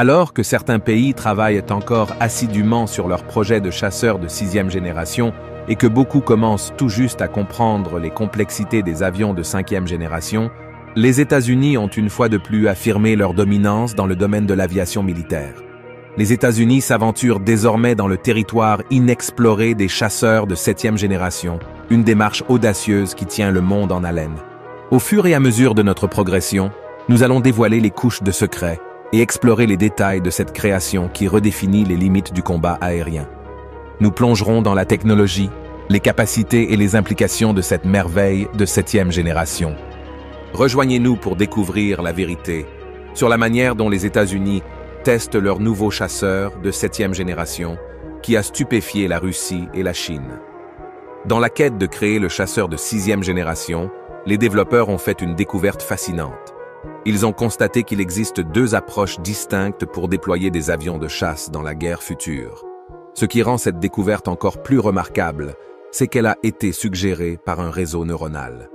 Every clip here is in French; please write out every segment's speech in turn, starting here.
Alors que certains pays travaillent encore assidûment sur leurs projets de chasseurs de 6e génération et que beaucoup commencent tout juste à comprendre les complexités des avions de 5e génération, les États-Unis ont une fois de plus affirmé leur dominance dans le domaine de l'aviation militaire. Les États-Unis s'aventurent désormais dans le territoire inexploré des chasseurs de 7e génération, une démarche audacieuse qui tient le monde en haleine. Au fur et à mesure de notre progression, nous allons dévoiler les couches de secrets et explorer les détails de cette création qui redéfinit les limites du combat aérien. Nous plongerons dans la technologie, les capacités et les implications de cette merveille de 7e génération. Rejoignez-nous pour découvrir la vérité sur la manière dont les États-Unis testent leur nouveau chasseur de 7e génération qui a stupéfié la Russie et la Chine. Dans la quête de créer le chasseur de 6e génération, les développeurs ont fait une découverte fascinante. Ils ont constaté qu'il existe deux approches distinctes pour déployer des avions de chasse dans la guerre future. Ce qui rend cette découverte encore plus remarquable, c'est qu'elle a été suggérée par un réseau neuronal.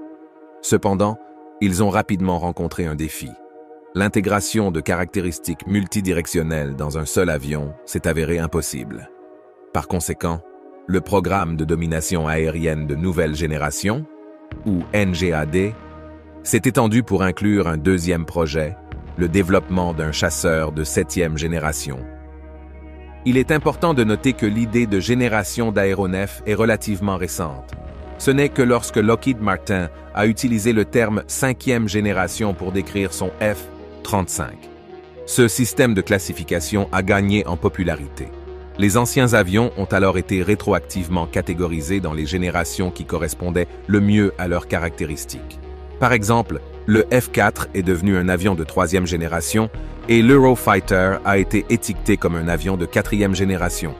Cependant, ils ont rapidement rencontré un défi. L'intégration de caractéristiques multidirectionnelles dans un seul avion s'est avérée impossible. Par conséquent, le programme de domination aérienne de nouvelle génération, ou NGAD, s'est étendu pour inclure un deuxième projet, le développement d'un chasseur de 7e génération. Il est important de noter que l'idée de génération d'aéronefs est relativement récente. Ce n'est que lorsque Lockheed Martin a utilisé le terme 5e génération pour décrire son F-35. Ce système de classification a gagné en popularité. Les anciens avions ont alors été rétroactivement catégorisés dans les générations qui correspondaient le mieux à leurs caractéristiques. Par exemple, le F-4 est devenu un avion de 3e génération et l'Eurofighter a été étiqueté comme un avion de 4e génération.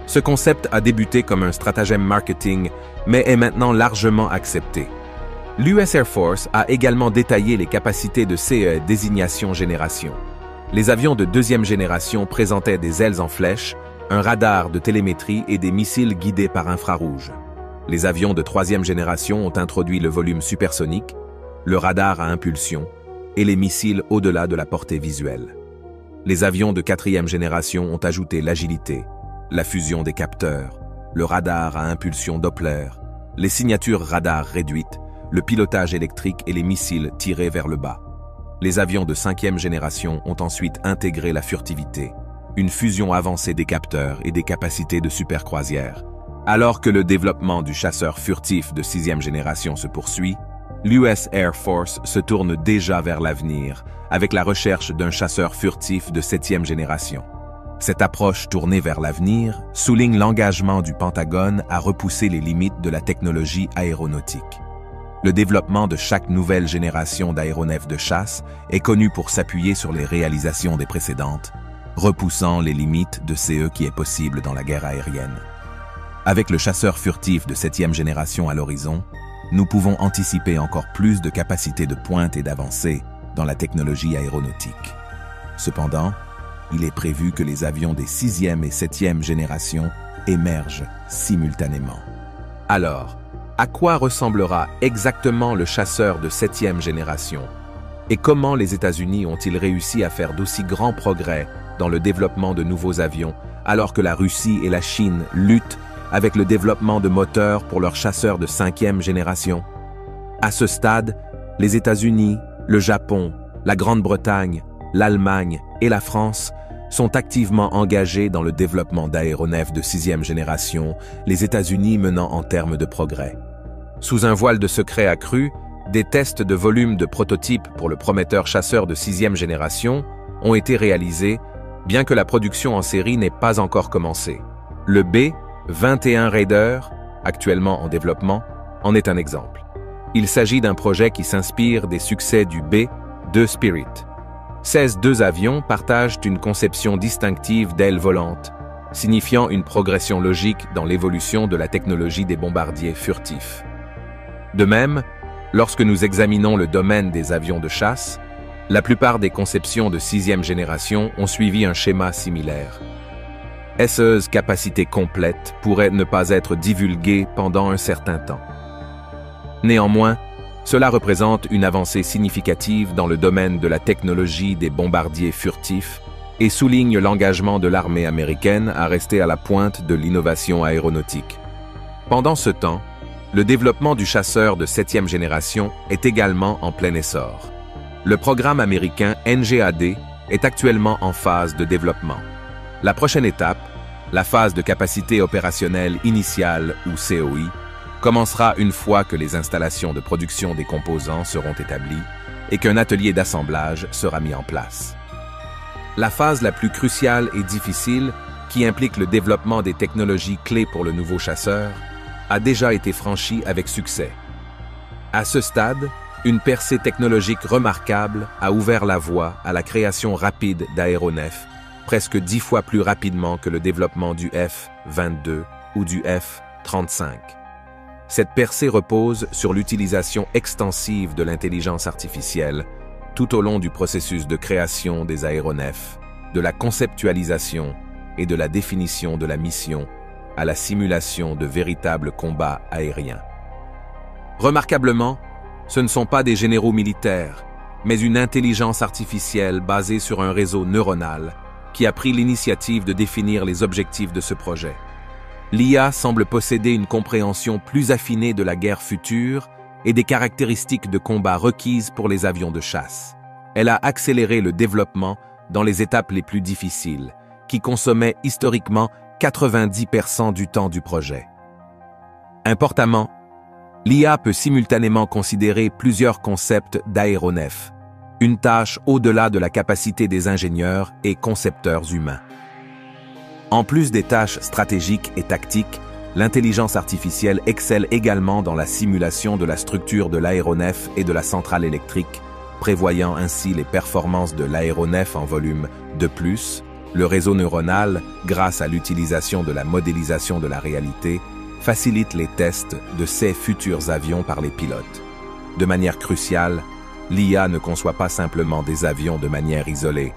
Ce concept a débuté comme un stratagème marketing, mais est maintenant largement accepté. L'US Air Force a également détaillé les capacités de ces désignations génération. Les avions de 2e génération présentaient des ailes en flèche, un radar de télémétrie et des missiles guidés par infrarouge. Les avions de 3e génération ont introduit le volume supersonique, le radar à impulsion et les missiles au-delà de la portée visuelle. Les avions de 4e génération ont ajouté l'agilité, la fusion des capteurs, le radar à impulsion Doppler, les signatures radar réduites, le pilotage électrique et les missiles tirés vers le bas. Les avions de 5e génération ont ensuite intégré la furtivité, une fusion avancée des capteurs et des capacités de supercroisière. Alors que le développement du chasseur furtif de 6e génération se poursuit, l'US Air Force se tourne déjà vers l'avenir, avec la recherche d'un chasseur furtif de 7e génération. Cette approche tournée vers l'avenir souligne l'engagement du Pentagone à repousser les limites de la technologie aéronautique. Le développement de chaque nouvelle génération d'aéronefs de chasse est connu pour s'appuyer sur les réalisations des précédentes, repoussant les limites de ce qui est possible dans la guerre aérienne. Avec le chasseur furtif de 7e génération à l'horizon, nous pouvons anticiper encore plus de capacités de pointe et d'avancée dans la technologie aéronautique. Cependant, il est prévu que les avions des 6e et 7e générations émergent simultanément. Alors, à quoi ressemblera exactement le chasseur de 7e génération? Et comment les États-Unis ont-ils réussi à faire d'aussi grands progrès dans le développement de nouveaux avions, alors que la Russie et la Chine luttent avec le développement de moteurs pour leurs chasseurs de 5e génération? À ce stade, les États-Unis, le Japon, la Grande-Bretagne, l'Allemagne et la France sont activement engagés dans le développement d'aéronefs de 6e génération, les États-Unis menant en termes de progrès. Sous un voile de secret accru, des tests de volume de prototypes pour le prometteur chasseur de 6e génération ont été réalisés, bien que la production en série n'ait pas encore commencé. Le B-21 Raider, actuellement en développement, en est un exemple. Il s'agit d'un projet qui s'inspire des succès du B-2 Spirit. Ces deux avions partagent une conception distinctive d'ailes volantes, signifiant une progression logique dans l'évolution de la technologie des bombardiers furtifs. De même, lorsque nous examinons le domaine des avions de chasse, la plupart des conceptions de 6e génération ont suivi un schéma similaire. Ces capacités complètes pourraient ne pas être divulguées pendant un certain temps. Néanmoins, cela représente une avancée significative dans le domaine de la technologie des bombardiers furtifs et souligne l'engagement de l'armée américaine à rester à la pointe de l'innovation aéronautique. Pendant ce temps, le développement du chasseur de 7e génération est également en plein essor. Le programme américain NGAD est actuellement en phase de développement. La prochaine étape, la phase de capacité opérationnelle initiale ou COI, commencera une fois que les installations de production des composants seront établies et qu'un atelier d'assemblage sera mis en place. La phase la plus cruciale et difficile, qui implique le développement des technologies clés pour le nouveau chasseur, a déjà été franchie avec succès. À ce stade, une percée technologique remarquable a ouvert la voie à la création rapide d'aéronefs, presque 10 fois plus rapidement que le développement du F-22 ou du F-35. Cette percée repose sur l'utilisation extensive de l'intelligence artificielle tout au long du processus de création des aéronefs, de la conceptualisation et de la définition de la mission à la simulation de véritables combats aériens. Remarquablement, ce ne sont pas des généraux militaires, mais une intelligence artificielle basée sur un réseau neuronal qui a pris l'initiative de définir les objectifs de ce projet. L'IA semble posséder une compréhension plus affinée de la guerre future et des caractéristiques de combat requises pour les avions de chasse. Elle a accéléré le développement dans les étapes les plus difficiles, qui consommaient historiquement 90% du temps du projet. Importantement, l'IA peut simultanément considérer plusieurs concepts d'aéronefs, une tâche au-delà de la capacité des ingénieurs et concepteurs humains. En plus des tâches stratégiques et tactiques, l'intelligence artificielle excelle également dans la simulation de la structure de l'aéronef et de la centrale électrique, prévoyant ainsi les performances de l'aéronef en volume. De plus, le réseau neuronal, grâce à l'utilisation de la modélisation de la réalité, facilite les tests de ces futurs avions par les pilotes. De manière cruciale, l'IA ne conçoit pas simplement des avions de manière isolée.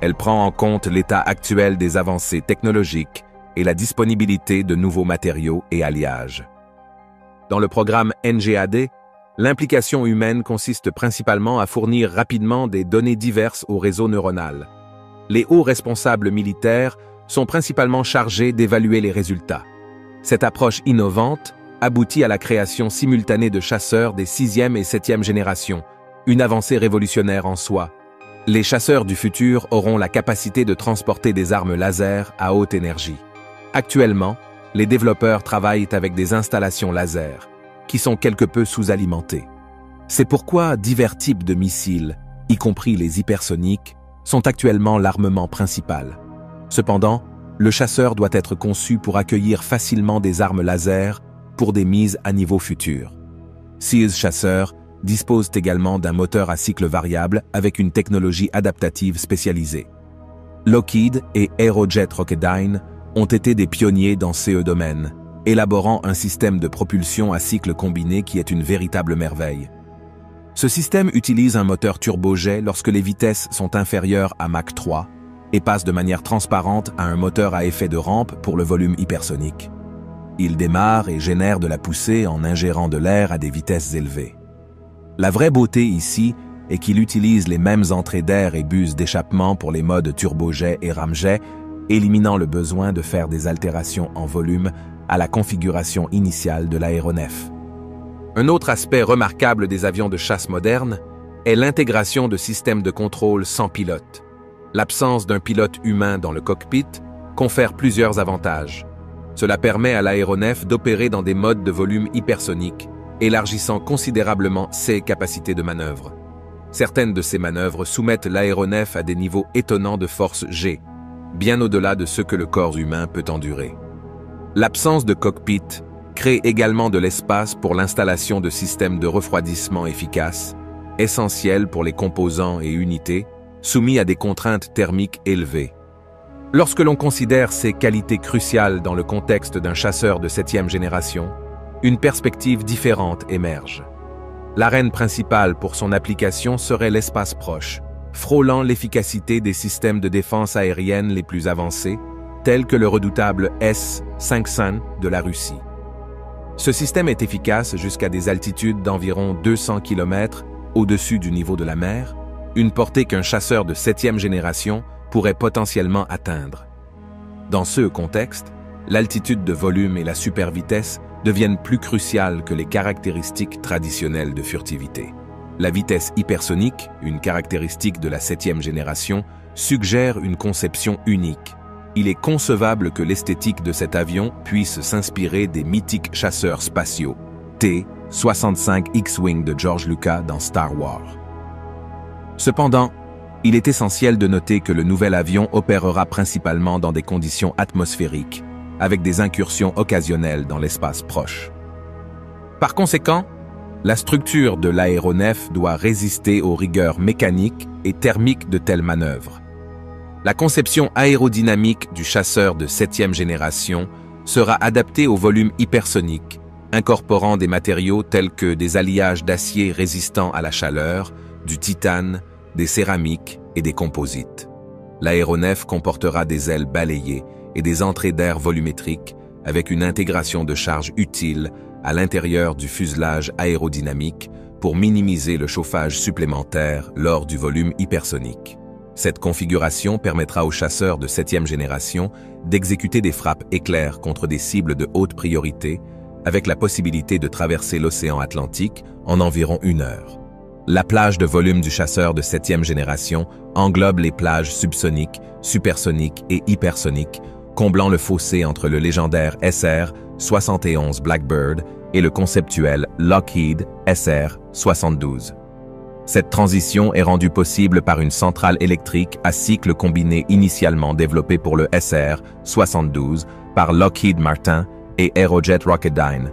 Elle prend en compte l'état actuel des avancées technologiques et la disponibilité de nouveaux matériaux et alliages. Dans le programme NGAD, l'implication humaine consiste principalement à fournir rapidement des données diverses au réseau neuronal. Les hauts responsables militaires sont principalement chargés d'évaluer les résultats. Cette approche innovante aboutit à la création simultanée de chasseurs des 6e et 7e générations, une avancée révolutionnaire en soi. Les chasseurs du futur auront la capacité de transporter des armes laser à haute énergie. Actuellement, les développeurs travaillent avec des installations laser, qui sont quelque peu sous-alimentées. C'est pourquoi divers types de missiles, y compris les hypersoniques, sont actuellement l'armement principal. Cependant, le chasseur doit être conçu pour accueillir facilement des armes laser pour des mises à niveau futur. Seas chasseurs disposent également d'un moteur à cycle variable avec une technologie adaptative spécialisée. Lockheed et Aerojet Rocketdyne ont été des pionniers dans ce domaine, élaborant un système de propulsion à cycle combiné qui est une véritable merveille. Ce système utilise un moteur turbojet lorsque les vitesses sont inférieures à Mach 3 et passe de manière transparente à un moteur à effet de rampe pour le volume hypersonique. Il démarre et génère de la poussée en ingérant de l'air à des vitesses élevées. La vraie beauté ici est qu'il utilise les mêmes entrées d'air et buses d'échappement pour les modes turbojet et ramjet, éliminant le besoin de faire des altérations en volume à la configuration initiale de l'aéronef. Un autre aspect remarquable des avions de chasse modernes est l'intégration de systèmes de contrôle sans pilote. L'absence d'un pilote humain dans le cockpit confère plusieurs avantages. Cela permet à l'aéronef d'opérer dans des modes de volume hypersonique, élargissant considérablement ses capacités de manœuvre. Certaines de ces manœuvres soumettent l'aéronef à des niveaux étonnants de force G, bien au-delà de ce que le corps humain peut endurer. L'absence de cockpit crée également de l'espace pour l'installation de systèmes de refroidissement efficaces, essentiels pour les composants et unités, soumis à des contraintes thermiques élevées. Lorsque l'on considère ces qualités cruciales dans le contexte d'un chasseur de 7e génération, une perspective différente émerge. L'arène principale pour son application serait l'espace proche, frôlant l'efficacité des systèmes de défense aérienne les plus avancés, tels que le redoutable S-500 de la Russie. Ce système est efficace jusqu'à des altitudes d'environ 200 km au-dessus du niveau de la mer, une portée qu'un chasseur de 7e génération pourrait potentiellement atteindre. Dans ce contexte, l'altitude de volume et la supervitesse deviennent plus cruciales que les caractéristiques traditionnelles de furtivité. La vitesse hypersonique, une caractéristique de la 7e génération, suggère une conception unique. Il est concevable que l'esthétique de cet avion puisse s'inspirer des mythiques chasseurs spatiaux, T-65 X-Wing de George Lucas dans Star Wars. Cependant, il est essentiel de noter que le nouvel avion opérera principalement dans des conditions atmosphériques, avec des incursions occasionnelles dans l'espace proche. Par conséquent, la structure de l'aéronef doit résister aux rigueurs mécaniques et thermiques de telles manœuvres. La conception aérodynamique du chasseur de 7e génération sera adaptée au volume hypersonique, incorporant des matériaux tels que des alliages d'acier résistants à la chaleur, du titane, des céramiques et des composites. L'aéronef comportera des ailes balayées et des entrées d'air volumétriques avec une intégration de charge utile à l'intérieur du fuselage aérodynamique pour minimiser le chauffage supplémentaire lors du volume hypersonique. Cette configuration permettra aux chasseurs de 7e génération d'exécuter des frappes éclairs contre des cibles de haute priorité avec la possibilité de traverser l'océan Atlantique en environ 1 heure. La plage de volume du chasseur de 7e génération englobe les plages subsoniques, supersoniques et hypersoniques, comblant le fossé entre le légendaire SR-71 Blackbird et le conceptuel Lockheed SR-72. Cette transition est rendue possible par une centrale électrique à cycle combiné initialement développée pour le SR-72 par Lockheed Martin et Aerojet Rocketdyne.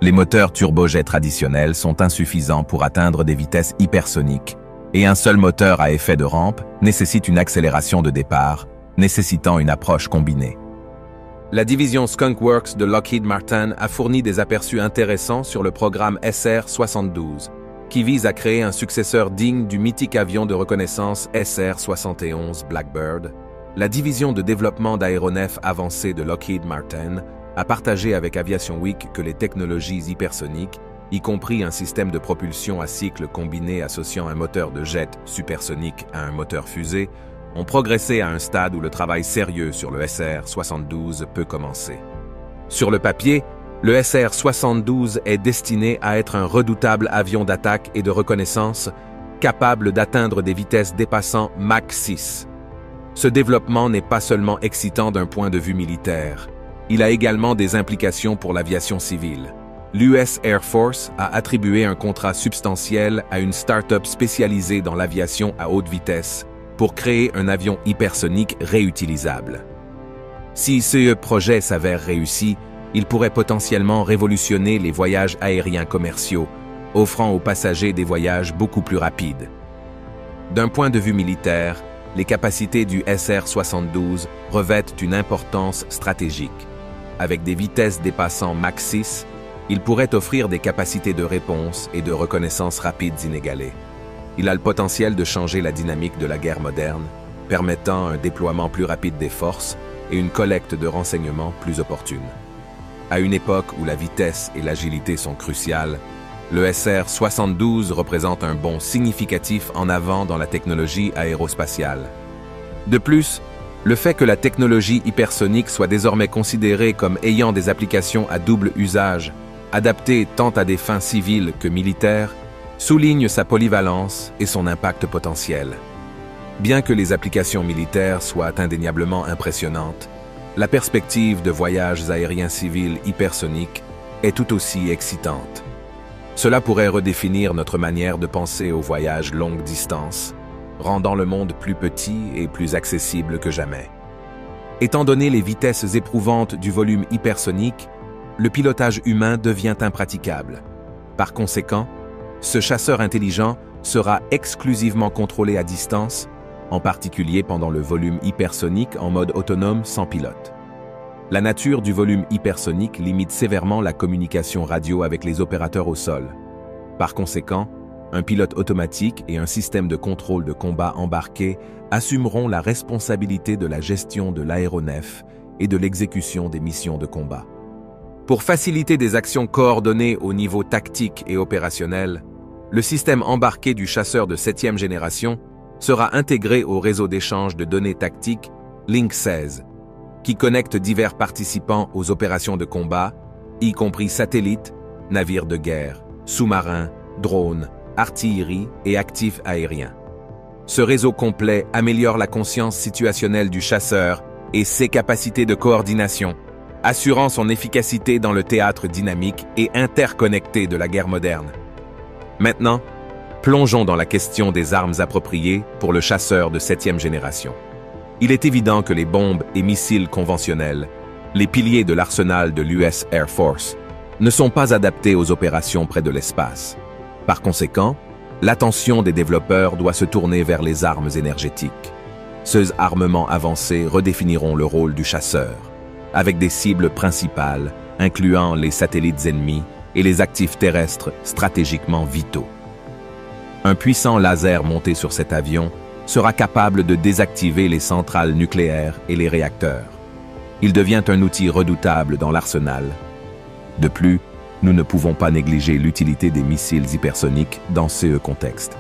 Les moteurs turbojet traditionnels sont insuffisants pour atteindre des vitesses hypersoniques, et un seul moteur à effet de rampe nécessite une accélération de départ, nécessitant une approche combinée. La division Skunk Works de Lockheed Martin a fourni des aperçus intéressants sur le programme SR-72, qui vise à créer un successeur digne du mythique avion de reconnaissance SR-71 Blackbird. La division de développement d'aéronefs avancés de Lockheed Martin a partagé avec Aviation Week que les technologies hypersoniques, y compris un système de propulsion à cycle combiné associant un moteur de jet supersonique à un moteur fusée, ont progressé à un stade où le travail sérieux sur le SR-72 peut commencer. Sur le papier, le SR-72 est destiné à être un redoutable avion d'attaque et de reconnaissance capable d'atteindre des vitesses dépassant Mach 6. Ce développement n'est pas seulement excitant d'un point de vue militaire, il a également des implications pour l'aviation civile. L'US Air Force a attribué un contrat substantiel à une start-up spécialisée dans l'aviation à haute vitesse pour créer un avion hypersonique réutilisable. Si ce projet s'avère réussi, il pourrait potentiellement révolutionner les voyages aériens commerciaux, offrant aux passagers des voyages beaucoup plus rapides. D'un point de vue militaire, les capacités du SR-72 revêtent une importance stratégique. Avec des vitesses dépassant Mach 6, il pourrait offrir des capacités de réponse et de reconnaissance rapides inégalées. Il a le potentiel de changer la dynamique de la guerre moderne, permettant un déploiement plus rapide des forces et une collecte de renseignements plus opportune. À une époque où la vitesse et l'agilité sont cruciales, le SR-72 représente un bond significatif en avant dans la technologie aérospatiale. De plus, le fait que la technologie hypersonique soit désormais considérée comme ayant des applications à double usage, adaptées tant à des fins civiles que militaires, souligne sa polyvalence et son impact potentiel. Bien que les applications militaires soient indéniablement impressionnantes, la perspective de voyages aériens civils hypersoniques est tout aussi excitante. Cela pourrait redéfinir notre manière de penser aux voyages longue distance, rendant le monde plus petit et plus accessible que jamais. Étant donné les vitesses éprouvantes du volume hypersonique, le pilotage humain devient impraticable. Par conséquent, ce chasseur intelligent sera exclusivement contrôlé à distance, en particulier pendant le volume hypersonique en mode autonome sans pilote. La nature du volume hypersonique limite sévèrement la communication radio avec les opérateurs au sol. Par conséquent, un pilote automatique et un système de contrôle de combat embarqué assumeront la responsabilité de la gestion de l'aéronef et de l'exécution des missions de combat. Pour faciliter des actions coordonnées au niveau tactique et opérationnel, le système embarqué du chasseur de 7e génération sera intégré au réseau d'échange de données tactiques Link 16, qui connecte divers participants aux opérations de combat, y compris satellites, navires de guerre, sous-marins, drones, artillerie et actifs aériens. Ce réseau complet améliore la conscience situationnelle du chasseur et ses capacités de coordination, assurant son efficacité dans le théâtre dynamique et interconnecté de la guerre moderne. Maintenant, plongeons dans la question des armes appropriées pour le chasseur de 7e génération. Il est évident que les bombes et missiles conventionnels, les piliers de l'arsenal de l'US Air Force, ne sont pas adaptés aux opérations près de l'espace. Par conséquent, l'attention des développeurs doit se tourner vers les armes énergétiques. Ces armements avancés redéfiniront le rôle du chasseur, avec des cibles principales, incluant les satellites ennemis et les actifs terrestres stratégiquement vitaux. Un puissant laser monté sur cet avion sera capable de désactiver les centrales nucléaires et les réacteurs. Il devient un outil redoutable dans l'arsenal. De plus, nous ne pouvons pas négliger l'utilité des missiles hypersoniques dans ce contexte.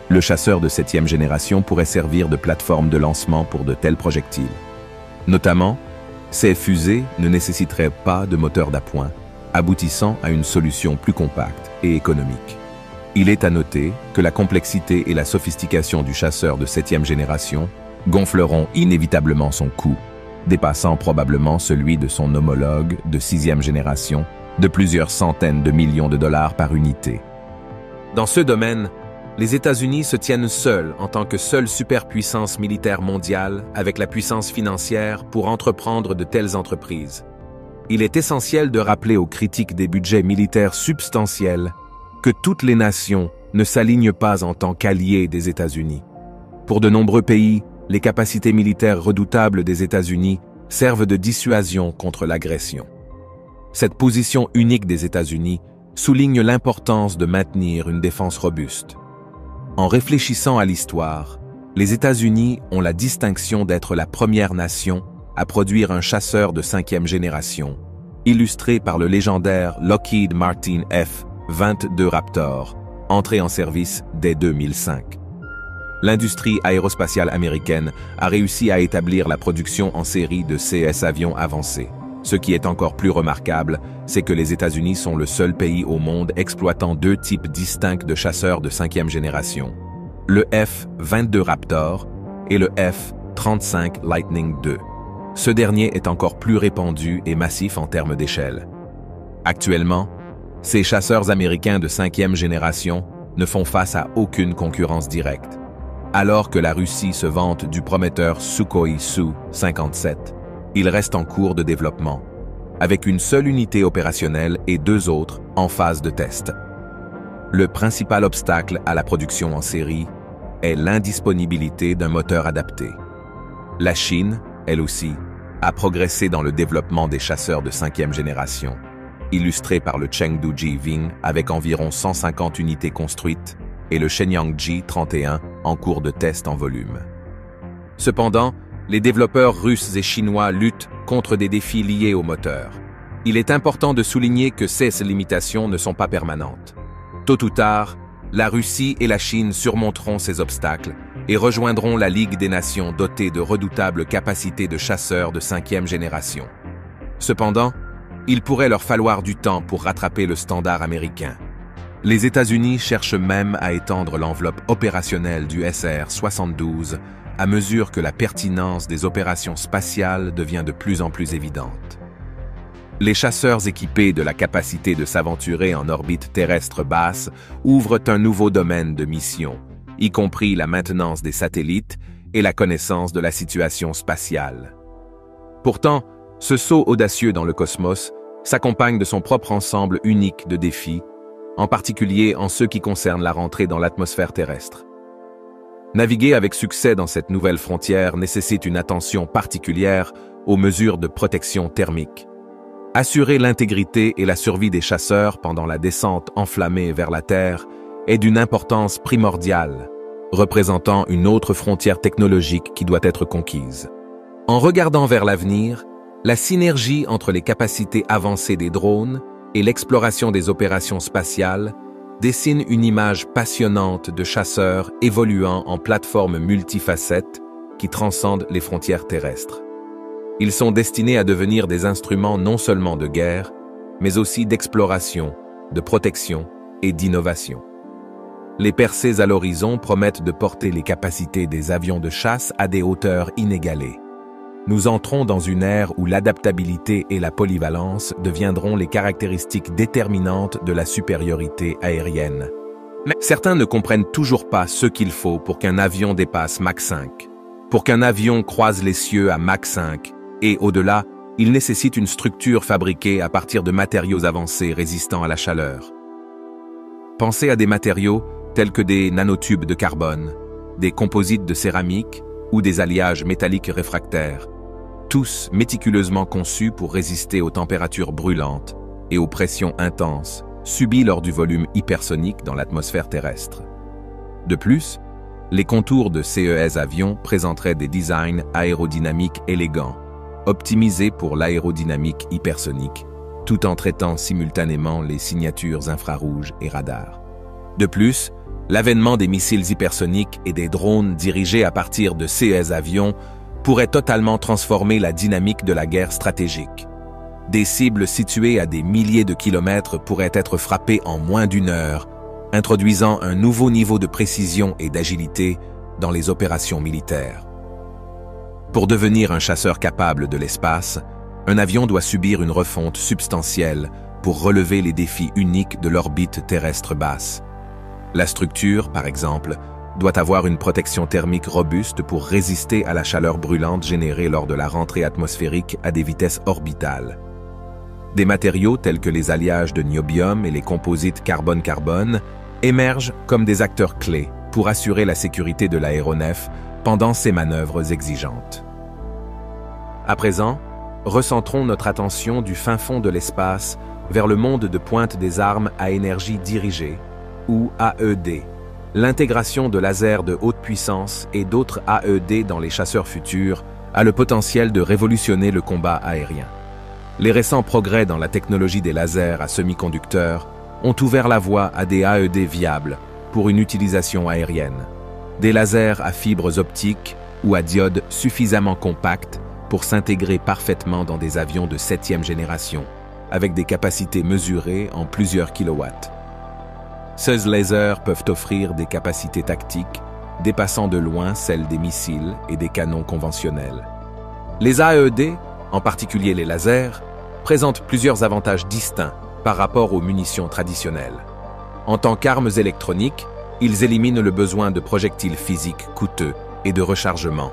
Le chasseur de 7e génération pourrait servir de plateforme de lancement pour de tels projectiles. Notamment, ces fusées ne nécessiteraient pas de moteur d'appoint, aboutissant à une solution plus compacte et économique. Il est à noter que la complexité et la sophistication du chasseur de 7e génération gonfleront inévitablement son coût, dépassant probablement celui de son homologue de 6e génération de plusieurs centaines de millions de dollars par unité. Dans ce domaine, les États-Unis se tiennent seuls en tant que seule superpuissance militaire mondiale avec la puissance financière pour entreprendre de telles entreprises. Il est essentiel de rappeler aux critiques des budgets militaires substantiels que toutes les nations ne s'alignent pas en tant qu'alliés des États-Unis. Pour de nombreux pays, les capacités militaires redoutables des États-Unis servent de dissuasion contre l'agression. Cette position unique des États-Unis souligne l'importance de maintenir une défense robuste. En réfléchissant à l'histoire, les États-Unis ont la distinction d'être la première nation à produire un chasseur de 5e génération, illustré par le légendaire Lockheed Martin F-22 Raptor, entré en service dès 2005. L'industrie aérospatiale américaine a réussi à établir la production en série de ces avions avancés. Ce qui est encore plus remarquable, c'est que les États-Unis sont le seul pays au monde exploitant deux types distincts de chasseurs de 5e génération, le F-22 Raptor et le F-35 Lightning II. Ce dernier est encore plus répandu et massif en termes d'échelle. Actuellement, ces chasseurs américains de 5e génération ne font face à aucune concurrence directe. Alors que la Russie se vante du prometteur Sukhoi Su-57, il reste en cours de développement, avec une seule unité opérationnelle et deux autres en phase de test. Le principal obstacle à la production en série est l'indisponibilité d'un moteur adapté. La Chine, elle aussi, a progressé dans le développement des chasseurs de 5e génération, illustré par le Chengdu Jiving avec environ 150 unités construites et le Shenyang J-31 en cours de test en volume. Cependant, les développeurs russes et chinois luttent contre des défis liés au moteur. Il est important de souligner que ces limitations ne sont pas permanentes. Tôt ou tard, la Russie et la Chine surmonteront ces obstacles et rejoindront la Ligue des Nations dotée de redoutables capacités de chasseurs de 5e génération. Cependant, il pourrait leur falloir du temps pour rattraper le standard américain. Les États-Unis cherchent même à étendre l'enveloppe opérationnelle du SR-72 à mesure que la pertinence des opérations spatiales devient de plus en plus évidente. Les chasseurs équipés de la capacité de s'aventurer en orbite terrestre basse ouvrent un nouveau domaine de mission, y compris la maintenance des satellites et la connaissance de la situation spatiale. Pourtant, ce saut audacieux dans le cosmos s'accompagne de son propre ensemble unique de défis, en particulier en ce qui concerne la rentrée dans l'atmosphère terrestre. Naviguer avec succès dans cette nouvelle frontière nécessite une attention particulière aux mesures de protection thermique. Assurer l'intégrité et la survie des chasseurs pendant la descente enflammée vers la Terre est d'une importance primordiale, représentant une autre frontière technologique qui doit être conquise. En regardant vers l'avenir, la synergie entre les capacités avancées des drones et l'exploration des opérations spatiales dessine une image passionnante de chasseurs évoluant en plateformes multifacettes qui transcendent les frontières terrestres. Ils sont destinés à devenir des instruments non seulement de guerre, mais aussi d'exploration, de protection et d'innovation. Les percées à l'horizon promettent de porter les capacités des avions de chasse à des hauteurs inégalées. Nous entrons dans une ère où l'adaptabilité et la polyvalence deviendront les caractéristiques déterminantes de la supériorité aérienne. Mais certains ne comprennent toujours pas ce qu'il faut pour qu'un avion dépasse Mach 5. Pour qu'un avion croise les cieux à Mach 5 et au-delà, il nécessite une structure fabriquée à partir de matériaux avancés résistants à la chaleur. Pensez à des matériaux tels que des nanotubes de carbone, des composites de céramique ou des alliages métalliques réfractaires, tous méticuleusement conçus pour résister aux températures brûlantes et aux pressions intenses subies lors du volume hypersonique dans l'atmosphère terrestre. De plus, les contours de ces avions présenteraient des designs aérodynamiques élégants, optimisés pour l'aérodynamique hypersonique, tout en traitant simultanément les signatures infrarouges et radars. De plus, l'avènement des missiles hypersoniques et des drones dirigés à partir de ces avions pourrait totalement transformer la dynamique de la guerre stratégique. Des cibles situées à des milliers de kilomètres pourraient être frappées en moins d'une heure, introduisant un nouveau niveau de précision et d'agilité dans les opérations militaires. Pour devenir un chasseur capable de l'espace, un avion doit subir une refonte substantielle pour relever les défis uniques de l'orbite terrestre basse. La structure, par exemple, doit avoir une protection thermique robuste pour résister à la chaleur brûlante générée lors de la rentrée atmosphérique à des vitesses orbitales. Des matériaux tels que les alliages de niobium et les composites carbone-carbone émergent comme des acteurs clés pour assurer la sécurité de l'aéronef pendant ces manœuvres exigeantes. À présent, recentrons notre attention du fin fond de l'espace vers le monde de pointe des armes à énergie dirigée, ou AED. L'intégration de lasers de haute puissance et d'autres AED dans les chasseurs futurs a le potentiel de révolutionner le combat aérien. Les récents progrès dans la technologie des lasers à semi-conducteurs ont ouvert la voie à des AED viables pour une utilisation aérienne. Des lasers à fibres optiques ou à diodes suffisamment compacts pour s'intégrer parfaitement dans des avions de 7e génération, avec des capacités mesurées en plusieurs kilowatts. Ces lasers peuvent offrir des capacités tactiques dépassant de loin celles des missiles et des canons conventionnels. Les AED, en particulier les lasers, présentent plusieurs avantages distincts par rapport aux munitions traditionnelles. En tant qu'armes électroniques, ils éliminent le besoin de projectiles physiques coûteux et de rechargement,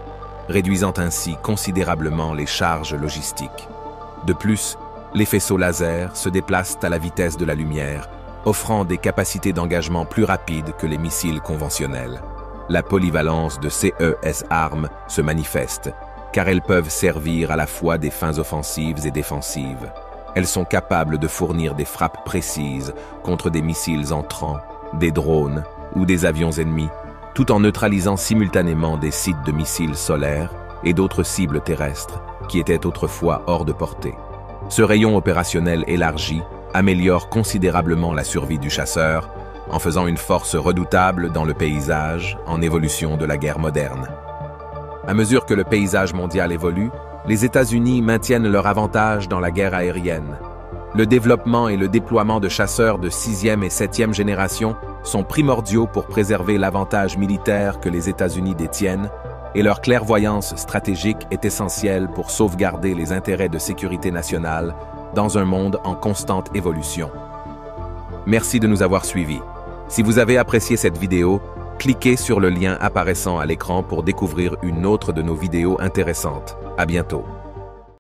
réduisant ainsi considérablement les charges logistiques. De plus, les faisceaux laser se déplacent à la vitesse de la lumière, offrant des capacités d'engagement plus rapides que les missiles conventionnels. La polyvalence de ces armes se manifeste, car elles peuvent servir à la fois des fins offensives et défensives. Elles sont capables de fournir des frappes précises contre des missiles entrants, des drones ou des avions ennemis, tout en neutralisant simultanément des sites de missiles solaires et d'autres cibles terrestres qui étaient autrefois hors de portée. Ce rayon opérationnel élargi améliore considérablement la survie du chasseur en faisant une force redoutable dans le paysage en évolution de la guerre moderne. À mesure que le paysage mondial évolue, les États-Unis maintiennent leur avantage dans la guerre aérienne. Le développement et le déploiement de chasseurs de 6e et 7e génération sont primordiaux pour préserver l'avantage militaire que les États-Unis détiennent, et leur clairvoyance stratégique est essentielle pour sauvegarder les intérêts de sécurité nationale dans un monde en constante évolution. Merci de nous avoir suivis. Si vous avez apprécié cette vidéo, cliquez sur le lien apparaissant à l'écran pour découvrir une autre de nos vidéos intéressantes. À bientôt.